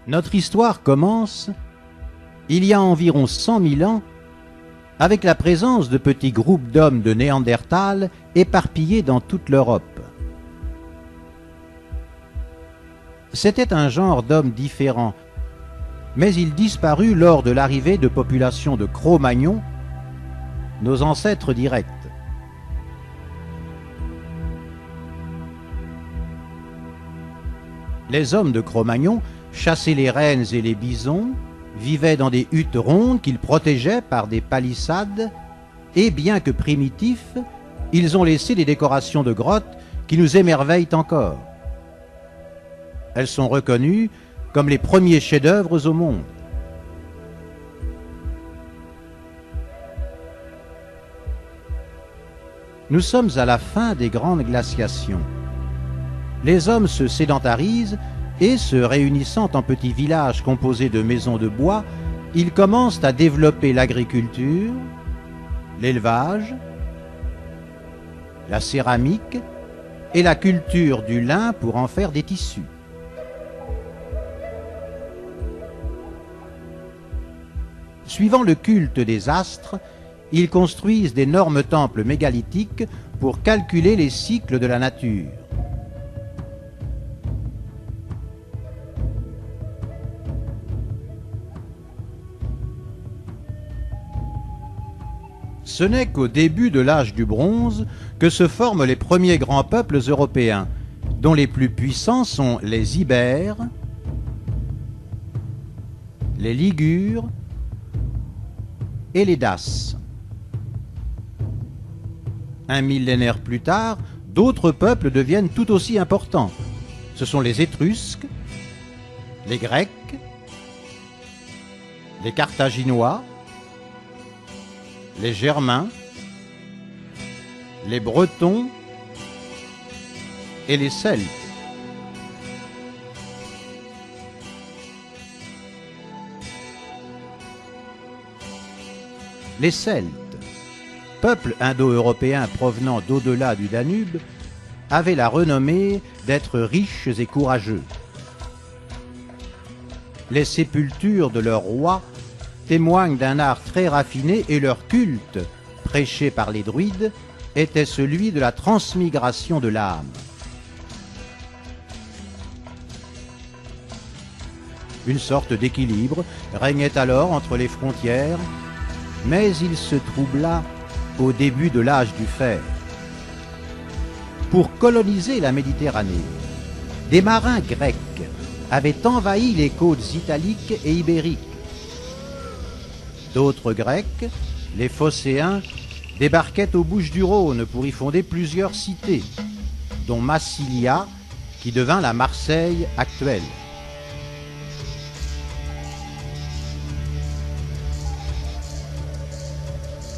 Notre histoire commence il y a environ 100 000 ans avec la présence de petits groupes d'hommes de Néandertal éparpillés dans toute l'Europe. C'était un genre d'hommes différents, mais il disparut lors de l'arrivée de populations de Cro-Magnons, nos ancêtres directs. Les hommes de Cro-Magnon chassaient les rennes et les bisons, vivaient dans des huttes rondes qu'ils protégeaient par des palissades, et bien que primitifs, ils ont laissé des décorations de grottes qui nous émerveillent encore. Elles sont reconnues comme les premiers chefs-d'œuvre au monde. Nous sommes à la fin des grandes glaciations. Les hommes se sédentarisent et, se réunissant en petits villages composés de maisons de bois, ils commencent à développer l'agriculture, l'élevage, la céramique et la culture du lin pour en faire des tissus. Suivant le culte des astres, ils construisent d'énormes temples mégalithiques pour calculer les cycles de la nature. Ce n'est qu'au début de l'âge du bronze que se forment les premiers grands peuples européens, dont les plus puissants sont les Ibères, les Ligures et les Daces. Un millénaire plus tard, d'autres peuples deviennent tout aussi importants. Ce sont les Étrusques, les Grecs, les Carthaginois, les Germains, les Bretons et les Celtes. Les Celtes, peuple indo-européen provenant d'au-delà du Danube, avaient la renommée d'être riches et courageux. Les sépultures de leurs rois témoignent d'un art très raffiné et leur culte, prêché par les druides, était celui de la transmigration de l'âme. Une sorte d'équilibre régnait alors entre les frontières, mais il se troubla au début de l'âge du fer. Pour coloniser la Méditerranée, des marins grecs avaient envahi les côtes italiques et ibériques. D'autres Grecs, les Phocéens, débarquaient aux Bouches-du-Rhône pour y fonder plusieurs cités, dont Massilia, qui devint la Marseille actuelle.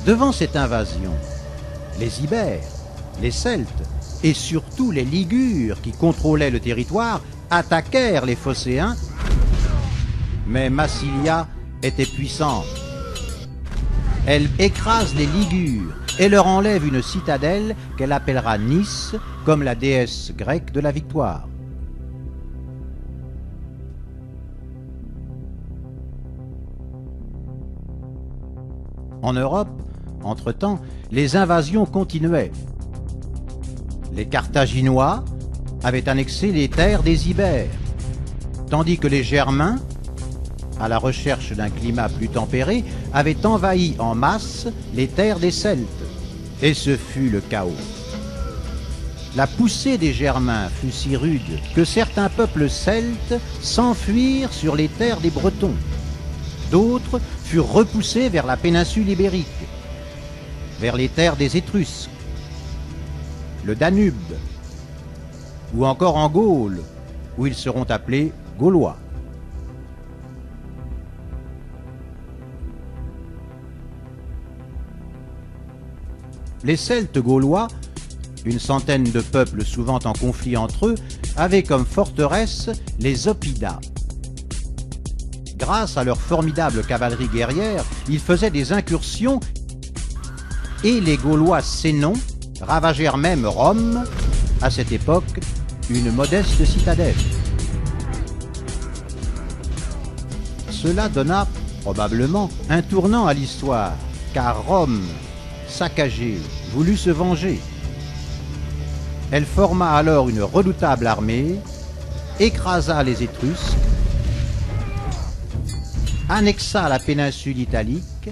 Devant cette invasion, les Ibères, les Celtes et surtout les Ligures qui contrôlaient le territoire attaquèrent les Phocéens, mais Massilia était puissante. Elle écrase les Ligures et leur enlève une citadelle qu'elle appellera Nice, comme la déesse grecque de la victoire. En Europe, entre-temps, les invasions continuaient. Les Carthaginois avaient annexé les terres des Ibères, tandis que les Germains, à la recherche d'un climat plus tempéré, avaient envahi en masse les terres des Celtes, et ce fut le chaos. La poussée des Germains fut si rude que certains peuples celtes s'enfuirent sur les terres des Bretons. D'autres furent repoussés vers la péninsule ibérique, vers les terres des Étrusques, le Danube, ou encore en Gaule, où ils seront appelés Gaulois. Les Celtes gaulois, une centaine de peuples souvent en conflit entre eux, avaient comme forteresse les Oppidas. Grâce à leur formidable cavalerie guerrière, ils faisaient des incursions et les Gaulois sénons ravagèrent même Rome, à cette époque une modeste citadelle. Cela donna probablement un tournant à l'histoire, car Rome, saccagée, voulut se venger. Elle forma alors une redoutable armée, écrasa les Étrusques, annexa la péninsule italique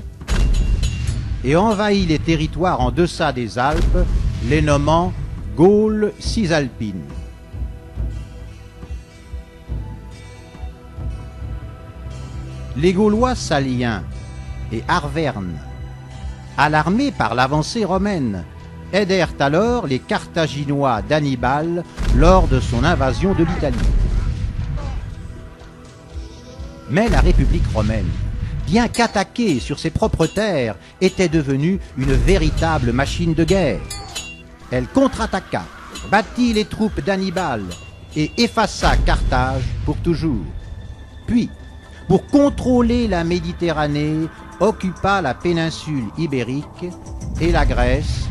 et envahit les territoires en deçà des Alpes, les nommant Gaule cisalpine. Les Gaulois saliens et arvernes, alarmés par l'avancée romaine, aidèrent alors les Carthaginois d'Hannibal lors de son invasion de l'Italie. Mais la République romaine, bien qu'attaquée sur ses propres terres, était devenue une véritable machine de guerre. Elle contre-attaqua, battit les troupes d'Hannibal et effaça Carthage pour toujours. Puis, pour contrôler la Méditerranée, occupa la péninsule ibérique et la Grèce,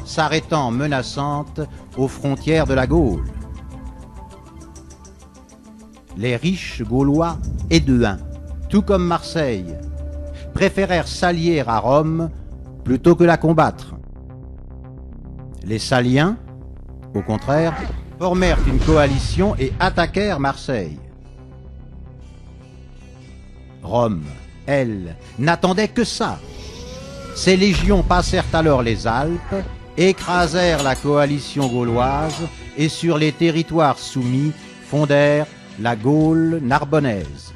s'arrêtant menaçante aux frontières de la Gaule. Les riches Gaulois édouins, tout comme Marseille, préférèrent s'allier à Rome plutôt que la combattre. Les Saliens, au contraire, formèrent une coalition et attaquèrent Marseille. Rome, elle, n'attendait que ça. Ses légions passèrent alors les Alpes, écrasèrent la coalition gauloise et sur les territoires soumis fondèrent la Gaule narbonnaise.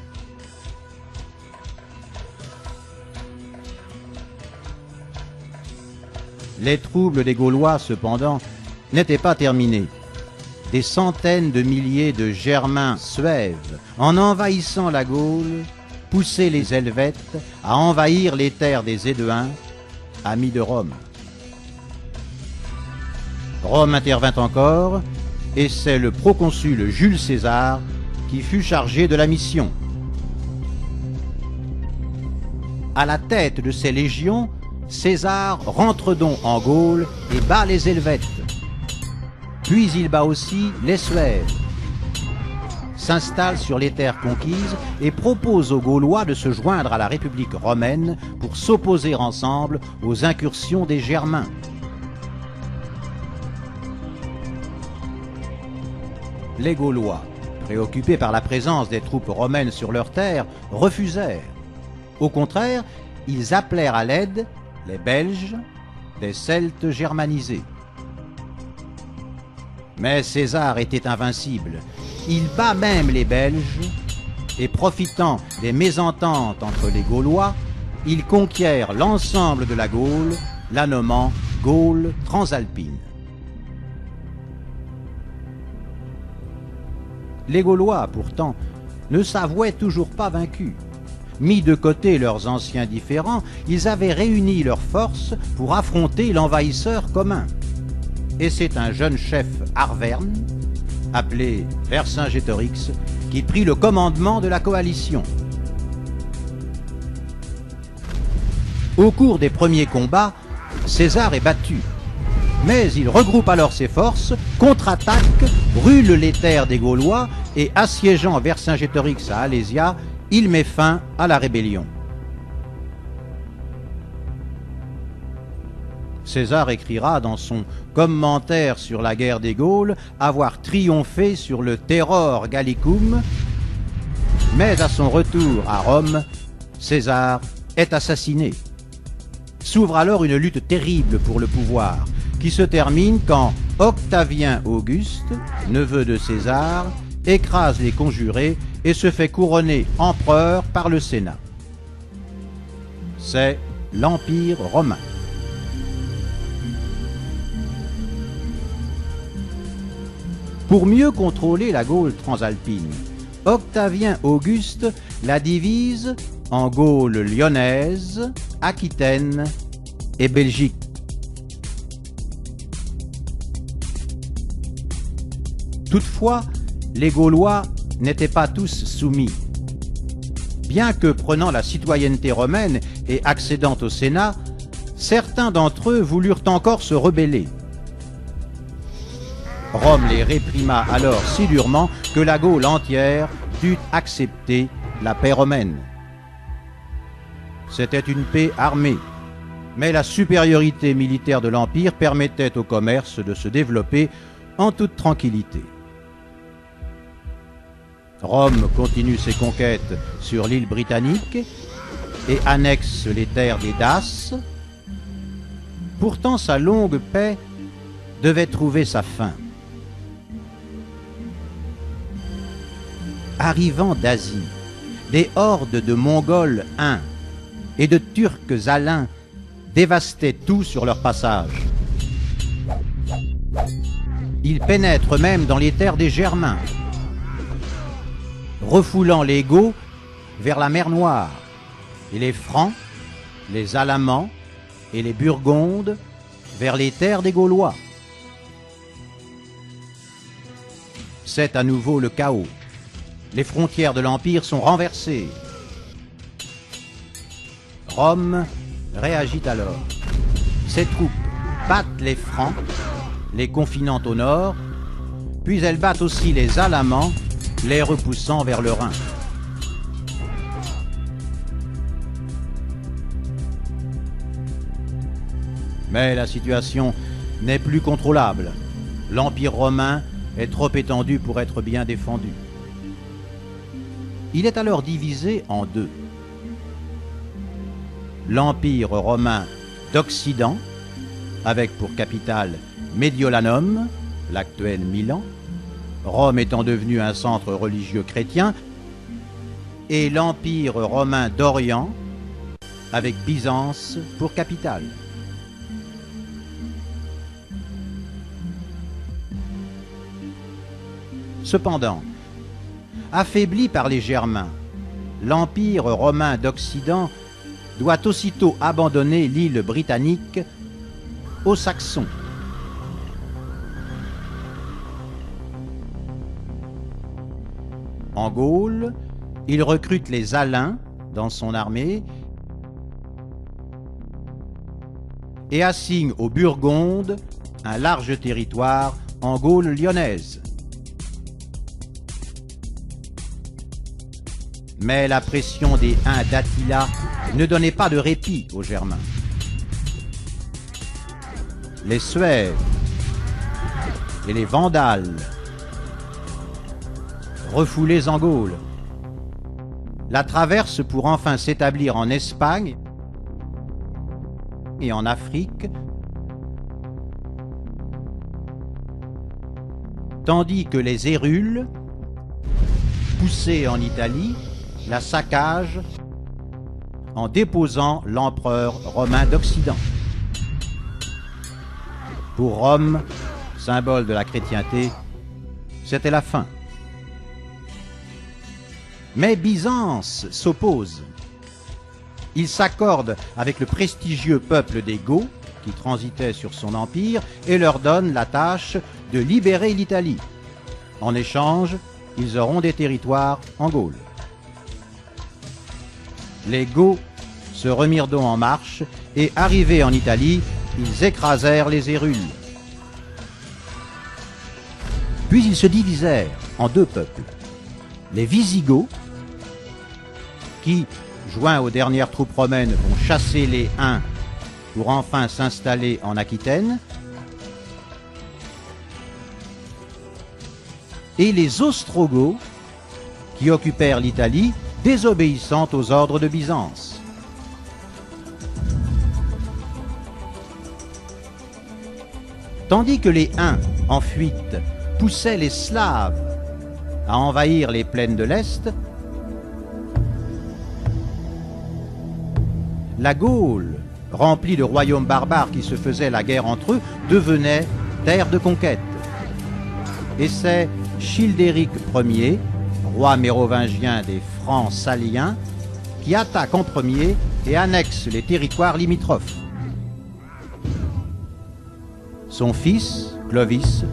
Les troubles des Gaulois, cependant, n'étaient pas terminés. Des centaines de milliers de Germains suèves, en envahissant la Gaule, poussaient les Helvètes à envahir les terres des Éduins, amis de Rome. Rome intervint encore, et c'est le proconsul Jules César qui fut chargé de la mission. À la tête de ces légions, César rentre donc en Gaule et bat les Helvètes. Puis il bat aussi les Suèves, s'installe sur les terres conquises et propose aux Gaulois de se joindre à la République romaine pour s'opposer ensemble aux incursions des Germains. Les Gaulois, préoccupés par la présence des troupes romaines sur leurs terres, refusèrent. Au contraire, ils appelèrent à l'aide les Belges, des Celtes germanisés. Mais César était invincible. Il bat même les Belges et, profitant des mésententes entre les Gaulois, il conquiert l'ensemble de la Gaule, la nommant Gaule transalpine. Les Gaulois, pourtant, ne s'avouaient toujours pas vaincus. Mis de côté leurs anciens différends, ils avaient réuni leurs forces pour affronter l'envahisseur commun. Et c'est un jeune chef arverne, appelé Vercingétorix, qui prit le commandement de la coalition. Au cours des premiers combats, César est battu. Mais il regroupe alors ses forces, contre-attaque, brûle les terres des Gaulois et, assiégeant Vercingétorix à Alésia, il met fin à la rébellion. César écrira dans son commentaire sur la guerre des Gaules avoir triomphé sur le Terror Gallicum, mais à son retour à Rome, César est assassiné. S'ouvre alors une lutte terrible pour le pouvoir, qui se termine quand Octavien Auguste, neveu de César, écrase les conjurés et se fait couronner empereur par le Sénat. C'est l'Empire romain. Pour mieux contrôler la Gaule transalpine, Octavien Auguste la divise en Gaule lyonnaise, Aquitaine et Belgique. Toutefois, les Gaulois n'étaient pas tous soumis. Bien que prenant la citoyenneté romaine et accédant au Sénat, certains d'entre eux voulurent encore se rebeller. Rome les réprima alors si durement que la Gaule entière dut accepter la paix romaine. C'était une paix armée, mais la supériorité militaire de l'Empire permettait au commerce de se développer en toute tranquillité. Rome continue ses conquêtes sur l'île britannique et annexe les terres des Daces. Pourtant, sa longue paix devait trouver sa fin. Arrivant d'Asie, des hordes de Mongols huns et de Turcs alains dévastaient tout sur leur passage. Ils pénètrent même dans les terres des Germains, refoulant les Goths vers la mer Noire, et les Francs, les Alamans et les Burgondes vers les terres des Gaulois. C'est à nouveau le chaos. Les frontières de l'Empire sont renversées. Rome réagit alors. Ses troupes battent les Francs, les confinant au nord, puis elles battent aussi les Alamans, les repoussant vers le Rhin. Mais la situation n'est plus contrôlable. L'Empire romain est trop étendu pour être bien défendu. Il est alors divisé en deux. L'Empire romain d'Occident, avec pour capitale Mediolanum, l'actuel Milan, Rome étant devenue un centre religieux chrétien, et l'Empire romain d'Orient, avec Byzance pour capitale. Cependant, affaibli par les Germains, l'Empire romain d'Occident doit aussitôt abandonner l'île britannique aux Saxons. En Gaule, il recrute les Alains dans son armée et assigne aux Burgondes un large territoire en Gaule lyonnaise. Mais la pression des Huns d'Attila ne donnait pas de répit aux Germains. Les Suèves et les Vandales, refoulés en Gaule, la traversent pour enfin s'établir en Espagne et en Afrique, tandis que les Hérules, poussés en Italie, la saccagent en déposant l'empereur romain d'Occident. Pour Rome, symbole de la chrétienté, c'était la fin. Mais Byzance s'oppose. Il s'accorde avec le prestigieux peuple des Goths, qui transitait sur son empire, et leur donne la tâche de libérer l'Italie. En échange, ils auront des territoires en Gaule. Les Goths se remirent donc en marche et, arrivés en Italie, ils écrasèrent les Hérules. Puis ils se divisèrent en deux peuples. Les Visigoths, qui, joints aux dernières troupes romaines, vont chasser les Huns pour enfin s'installer en Aquitaine, et les Ostrogoths, qui occupèrent l'Italie, désobéissant aux ordres de Byzance. Tandis que les Huns, en fuite, poussaient les Slaves à envahir les plaines de l'Est, la Gaule, remplie de royaumes barbares qui se faisaient la guerre entre eux, devenait terre de conquête. Et c'est Childéric Ier, roi mérovingien des Francs saliens, qui attaque en premier et annexe les territoires limitrophes. Son fils, Clovis,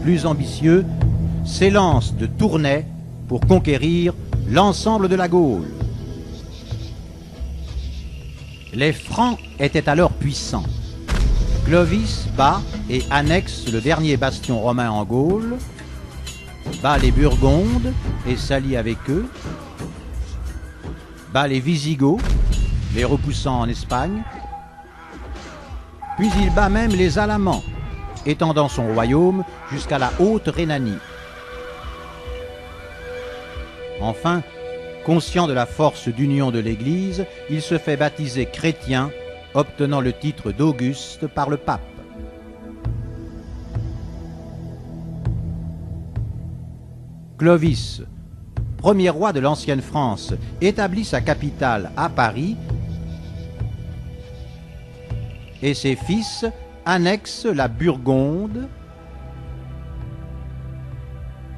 plus ambitieux, s'élance de Tournai pour conquérir l'ensemble de la Gaule. Les Francs étaient alors puissants. Clovis bat et annexe le dernier bastion romain en Gaule, bat les Burgondes et s'allie avec eux, bat les Visigoths, les repoussant en Espagne, puis il bat même les Alamans, étendant son royaume jusqu'à la Haute-Rhénanie. Enfin, conscient de la force d'union de l'Église, il se fait baptiser chrétien, obtenant le titre d'Auguste par le pape. Clovis, premier roi de l'ancienne France, établit sa capitale à Paris et ses fils annexent la Burgonde,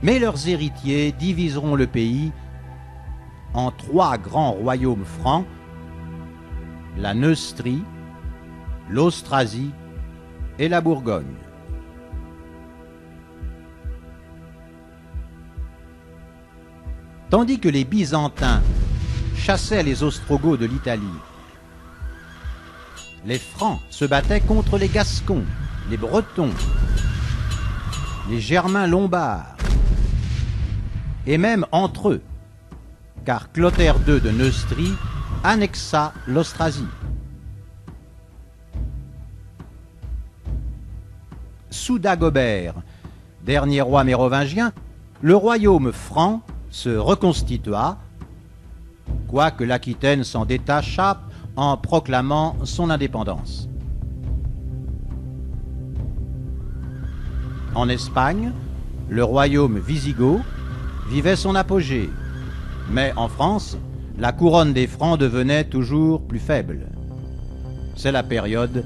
mais leurs héritiers diviseront le pays en 3 grands royaumes francs, la Neustrie, l'Austrasie et la Bourgogne. Tandis que les Byzantins chassaient les Ostrogoths de l'Italie, les Francs se battaient contre les Gascons, les Bretons, les Germains lombards, et même entre eux, car Clotaire II de Neustrie annexa l'Austrasie. Sous Dagobert, dernier roi mérovingien, le royaume franc se reconstitua, quoique l'Aquitaine s'en détacha en proclamant son indépendance. En Espagne, le royaume wisigoth vivait son apogée, mais en France, la couronne des Francs devenait toujours plus faible. C'est la période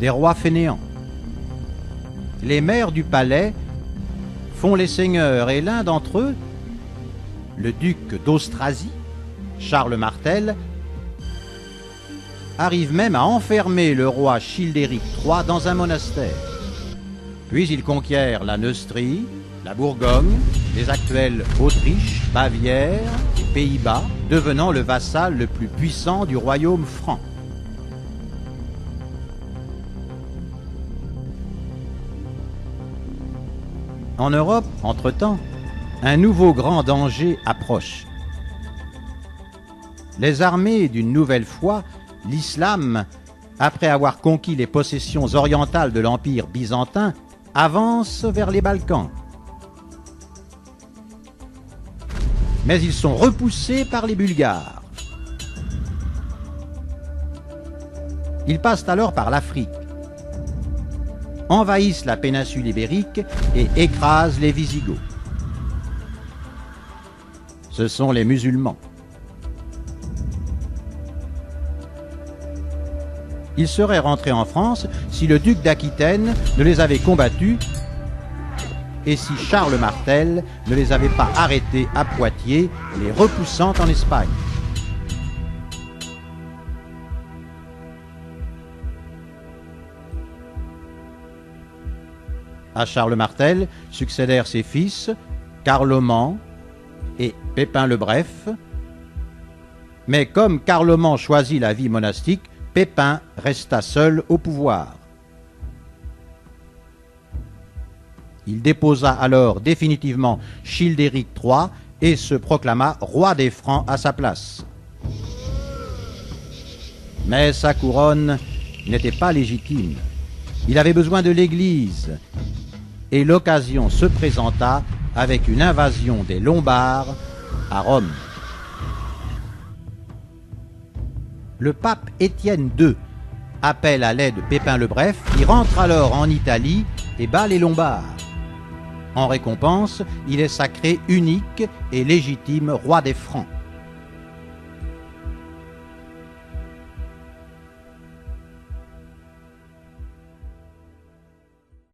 des rois fainéants. Les maires du palais font les seigneurs et l'un d'entre eux, le duc d'Austrasie, Charles Martel, arrive même à enfermer le roi Childéric III dans un monastère. Puis il conquiert la Neustrie, la Bourgogne, les actuelles Autriche, Bavière et Pays-Bas, devenant le vassal le plus puissant du royaume franc. En Europe, entre-temps, un nouveau grand danger approche. Les armées d'une nouvelle foi, l'islam, après avoir conquis les possessions orientales de l'Empire byzantin, avancent vers les Balkans. Mais ils sont repoussés par les Bulgares. Ils passent alors par l'Afrique, envahissent la péninsule ibérique et écrasent les Visigoths. Ce sont les musulmans. Ils seraient rentrés en France si le duc d'Aquitaine ne les avait combattus et si Charles Martel ne les avait pas arrêtés à Poitiers, les repoussant en Espagne. À Charles Martel succédèrent ses fils, Carloman et Pépin le Bref, mais comme Carloman choisit la vie monastique, Pépin resta seul au pouvoir. Il déposa alors définitivement Childéric III et se proclama roi des Francs à sa place. Mais sa couronne n'était pas légitime. Il avait besoin de l'Église et l'occasion se présenta avec une invasion des Lombards à Rome. Le pape Étienne II appelle à l'aide Pépin le Bref, qui rentre alors en Italie et bat les Lombards. En récompense, il est sacré unique et légitime roi des Francs.